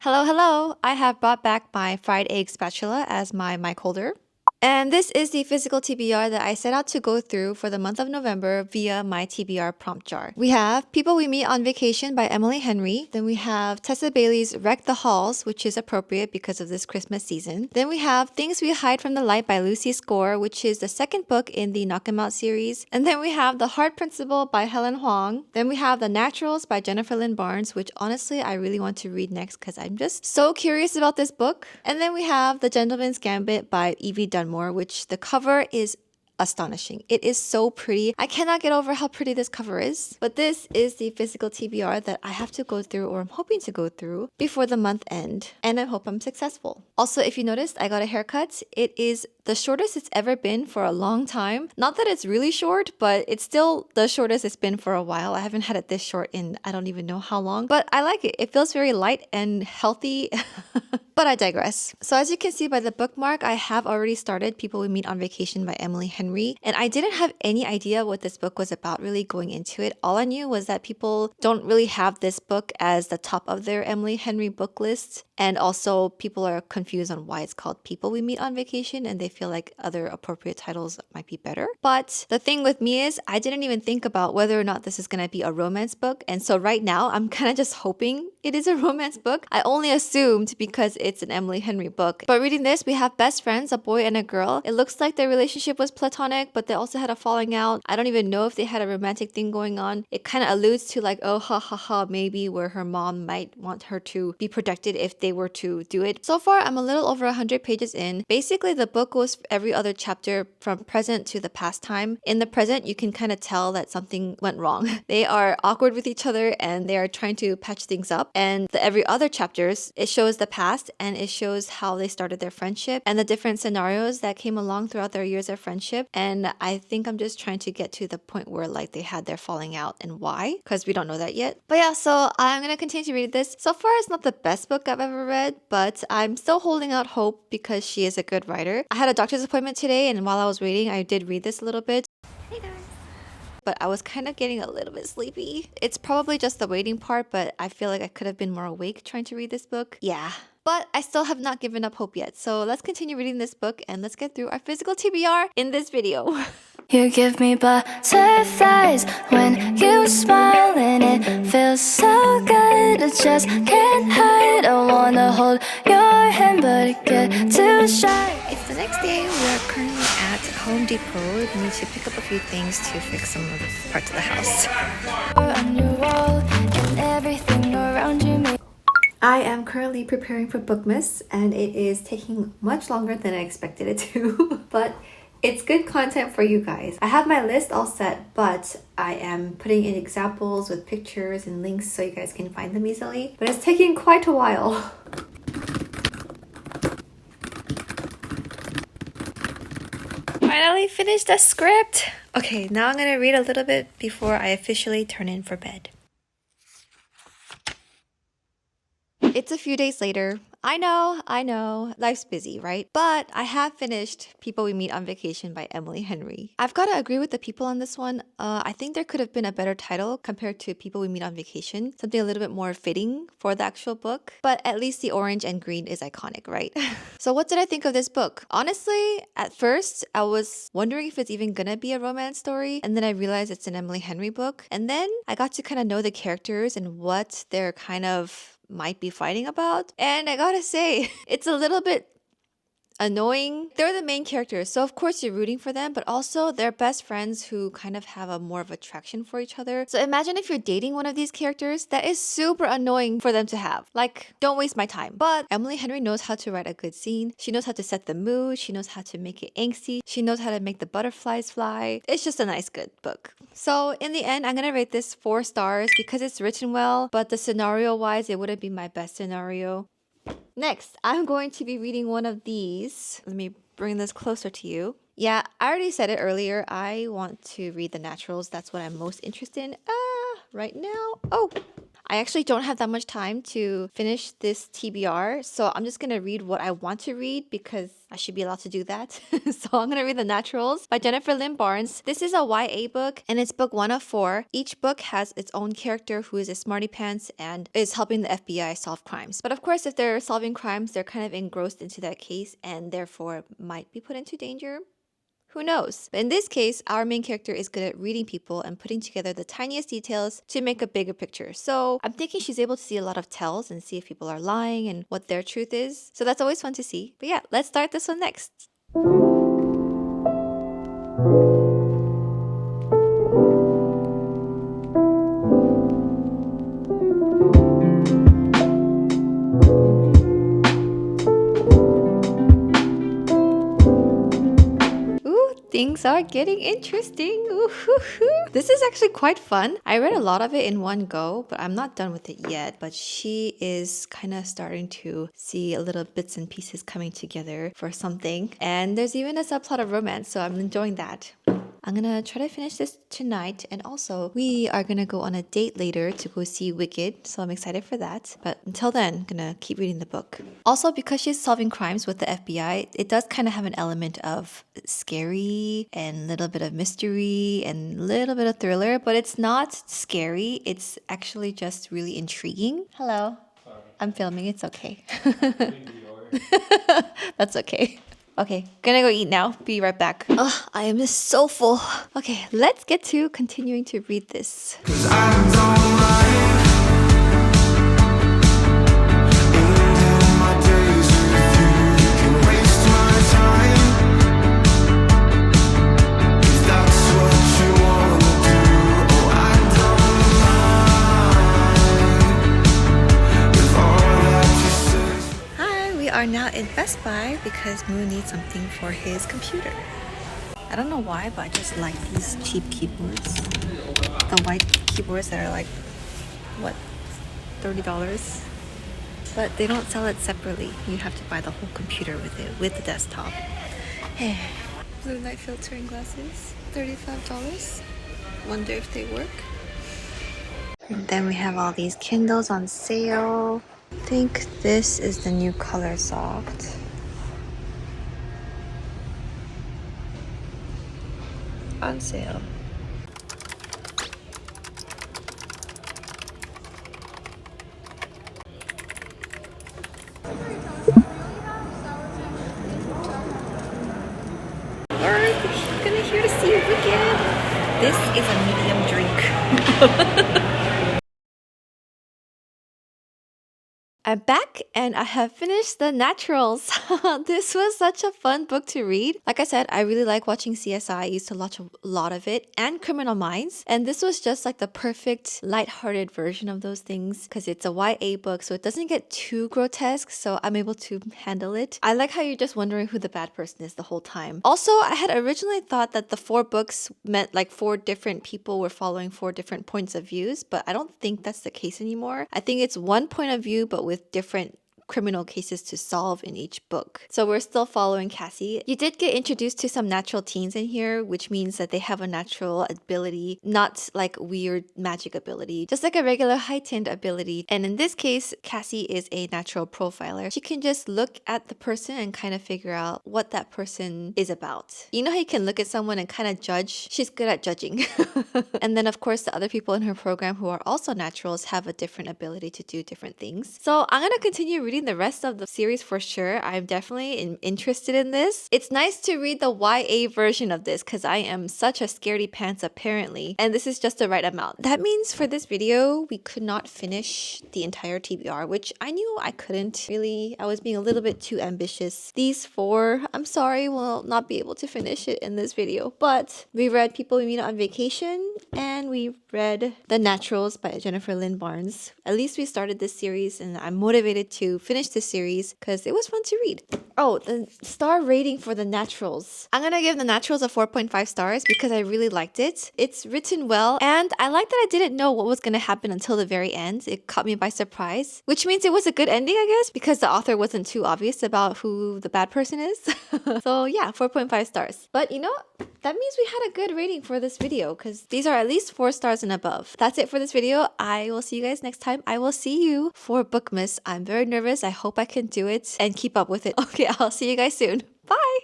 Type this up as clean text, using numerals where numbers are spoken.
Hello, hello! I have brought back my fried egg spatula as my mic holder. And this is the physical TBR that I set out to go through for the month of November via my TBR prompt jar. We have People We Meet on Vacation by Emily Henry. Then we have Tessa Bailey's Wreck the Halls, which is appropriate because of this Christmas season. Then we have Things We Hide from the Light by Lucy Score, which is the second book in the Knock 'Em Out series. And then we have The Heart Principle by Helen Huang. Then we have The Naturals by Jennifer Lynn Barnes, which honestly I really want to read next because I'm just so curious about this book. And then we have The Gentleman's Gambit by Evie Dunmore, which the cover is astonishing. It is so pretty. I cannot get over how pretty this cover is. But this is the physical TBR that I have to go through, or I'm hoping to go through, before the month end. And I hope I'm successful. Also, if you noticed, I got a haircut. It is the shortest it's ever been for a long time. Not that it's really short, but it's still the shortest it's been for a while. I haven't had it this short in I don't even know how long. But I like it. It feels very light and healthy. But I digress. So as you can see by the bookmark, I have already started People We Meet on Vacation by Emily Henry. And I didn't have any idea what this book was about really going into it. All I knew was that people don't really have this book as the top of their Emily Henry book list. And also people are confused on why it's called People We Meet on Vacation and they feel like other appropriate titles might be better. But the thing with me is I didn't even think about whether or not this is going to be a romance book. And so right now I'm kind of just hoping it is a romance book. I only assumed because it's an Emily Henry book. But reading this, we have best friends, a boy and a girl. It looks like their relationship was platonic, but they also had a falling out. I don't even know if they had a romantic thing going on. It kind of alludes to like, oh, ha ha ha, maybe where her mom might want her to be protected if they were to do it. So far, I'm a little over 100 pages in. Basically, the book goes every other chapter from present to the past time. In the present, you can kind of tell that something went wrong. They are awkward with each other and they are trying to patch things up. And the every other chapters, it shows the past and it shows how they started their friendship and the different scenarios that came along throughout their years of friendship. And I think I'm just trying to get to the point where like they had their falling out and why, because we don't know that yet. But yeah, so I'm gonna continue to read this. So far, it's not the best book I've ever read, but I'm still holding out hope because she is a good writer. I had a doctor's appointment today, and while I was waiting, I did read this a little bit. Hey guys. But I was kind of getting a little bit sleepy. It's probably just the waiting part, but I feel like I could have been more awake trying to read this book. Yeah. But I still have not given up hope yet. So let's continue reading this book and let's get through our physical TBR in this video. You give me butterflies when you smile and it feels so good. I just can't hide. I wanna hold your hand but I get too shy. It's the next day. We are currently at Home Depot. We need to pick up a few things to fix some of the parts of the house. On your wall and everything around you makes I am currently preparing for Bookmas and it is taking much longer than I expected it to, but it's good content for you guys. I have my list all set, but I am putting in examples with pictures and links so you guys can find them easily, but it's taking quite a while. Finally finished the script. Okay, now I'm gonna read a little bit before I officially turn in for bed. It's a few days later. I know, life's busy, right? But I have finished People We Meet on Vacation by Emily Henry. I've got to agree with the people on this one. I think there could have been a better title compared to People We Meet on Vacation. Something a little bit more fitting for the actual book. But at least the orange and green is iconic, right? So what did I think of this book? Honestly, at first, I was wondering if it's even gonna be a romance story. And then I realized it's an Emily Henry book. And then I got to kind of know the characters and what they're kind of might be fighting about. And I gotta say, it's a little bit annoying. They're the main characters, so of course you're rooting for them, but also they're best friends who kind of have a more of attraction for each other. So imagine if you're dating one of these characters, that is super annoying for them to have. Like, don't waste my time. But Emily Henry knows how to write a good scene. She knows how to set the mood. She knows how to make it angsty. She knows how to make the butterflies fly. It's just a nice, good book. So in the end, I'm gonna rate this 4 stars because it's written well, but the scenario-wise, it wouldn't be my best scenario. Next, I'm going to be reading one of these. Let me bring this closer to you. Yeah, I already said it earlier. I want to read The Naturals. That's what I'm most interested in right now. Oh, I actually don't have that much time to finish this TBR, so I'm just gonna read what I want to read because I should be allowed to do that. So I'm gonna read The Naturals by Jennifer Lynn Barnes. This is a YA book and it's book 1 of 4. Each book has its own character who is a smarty pants and is helping the FBI solve crimes. But of course, if they're solving crimes, they're kind of engrossed into that case and therefore might be put into danger. Who knows? But in this case, our main character is good at reading people and putting together the tiniest details to make a bigger picture. So I'm thinking she's able to see a lot of tells and see if people are lying and what their truth is. So that's always fun to see. But yeah, let's start this one next. Things are getting interesting. This is actually quite fun. I read a lot of it in one go, but I'm not done with it yet. But she is kind of starting to see a little bits and pieces coming together for something. And there's even a subplot of romance, so I'm enjoying that. I'm gonna try to finish this tonight, and also we are gonna go on a date later to go see Wicked, so I'm excited for that. But until then, I'm gonna keep reading the book. Also, because she's solving crimes with the FBI, it does kind of have an element of scary and a little bit of mystery and a little bit of thriller, but it's not scary. It's actually just really intriguing. Hello. Sorry. I'm filming, it's okay. That's okay. Okay, gonna go eat now. Be right back. Oh, I am just so full. Okay, let's get to continuing to read this. We are now in Best Buy because Moon needs something for his computer. I don't know why, but I just like these cheap keyboards. The white keyboards that are like, what, $30? But they don't sell it separately. You have to buy the whole computer with it, with the desktop. Blue light filtering glasses, $35. Wonder if they work. And then we have all these Kindles on sale. I think this is the new Color Soft. On sale. We're gonna here to see Wicked. This is a medium drink. I'm back and I have finished The Naturals. This was such a fun book to read. Like I said, I really like watching CSI. I used to watch a lot of it and Criminal Minds. And this was just like the perfect lighthearted version of those things because it's a YA book, so it doesn't get too grotesque, so I'm able to handle it. I like how you're just wondering who the bad person is the whole time. Also, I had originally thought that the 4 books meant like 4 different people were following 4 different points of views, but I don't think that's the case anymore. I think it's one point of view, but with different criminal cases to solve in each book. So we're still following Cassie. You did get introduced to some natural teens in here, which means that they have a natural ability, not like weird magic ability, just like a regular heightened ability. And in this case, Cassie is a natural profiler. She can just look at the person and kind of figure out what that person is about. You know how you can look at someone and kind of judge? She's good at judging. And then of course the other people in her program who are also naturals have a different ability to do different things. So I'm gonna continue reading the rest of the series for sure. I'm definitely interested in this. It's nice to read the YA version of this because I am such a scaredy pants apparently, and this is just the right amount. That means for this video, we could not finish the entire TBR, which I knew I couldn't really. I was being a little bit too ambitious. These 4, I'm sorry, will not be able to finish it in this video, but we read People We Meet on Vacation and we read The Naturals by Jennifer Lynn Barnes. At least we started this series and I'm motivated to finish this series because it was fun to read. Oh, the star rating for the naturals. I'm gonna give the naturals a 4.5 stars because I really liked it. It's written well, and I like that I didn't know what was gonna happen until the very end. It caught me by surprise, which means it was a good ending, I guess, because the author wasn't too obvious about who the bad person is. So yeah, 4.5 stars. But you know, that means we had a good rating for this video because these are at least 4 stars and above. That's it for this video. I will see you guys next time. I will see you for Bookmas. I'm very nervous. I hope I can do it and keep up with it. Okay, I'll see you guys soon. Bye!